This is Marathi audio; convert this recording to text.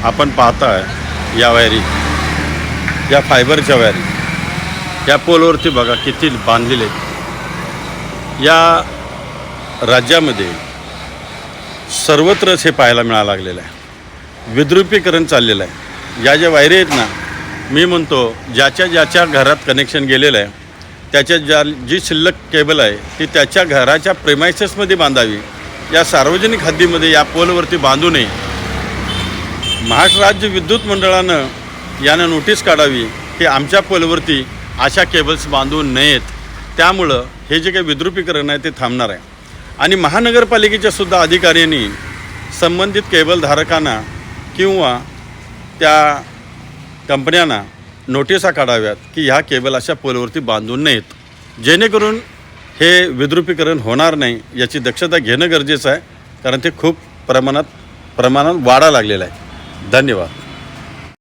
आपण पाहताय या वायरी, या फायबरच्या वायरी या पोलवरती बघा किती बांधलेले आहेत। या राज्यामध्ये सर्वत्रच हे पाहायला मिळायला लागलेलं आहे, विद्रुपीकरण चाललेलं आहे। या ज्या वायरी आहेत ना, मी म्हणतो ज्याच्या घरात कनेक्शन गेलेलं आहे त्याच्या जी शिल्लक केबल आहे ती त्याच्या घराच्या प्रेमायसेसमध्ये बांधावी, या सार्वजनिक हद्दीमध्ये या पोलवरती बांधू नये। महाराष्ट्र राज्य विद्युत मंडळानं यानं नोटीस काढावी की आमच्या पोलवरती अशा केबल्स बांधू नयेत, त्यामुळं हे जे काही विद्रुपीकरण आहे ते थांबणार आहे। आणि महानगरपालिकेच्या सुद्धा अधिकाऱ्यांनी संबंधित केबलधारकांना किंवा त्या कंपन्यांना नोटिसा काढाव्यात की ह्या केबल अशा पोलवरती बांधू नयेत, जेणेकरून हे विद्रुपीकरण होणार नाही याची दक्षता घेणं गरजेचं आहे, कारण ते खूप प्रमाणात वाढा लागलेलं आहे। धन्यवाद।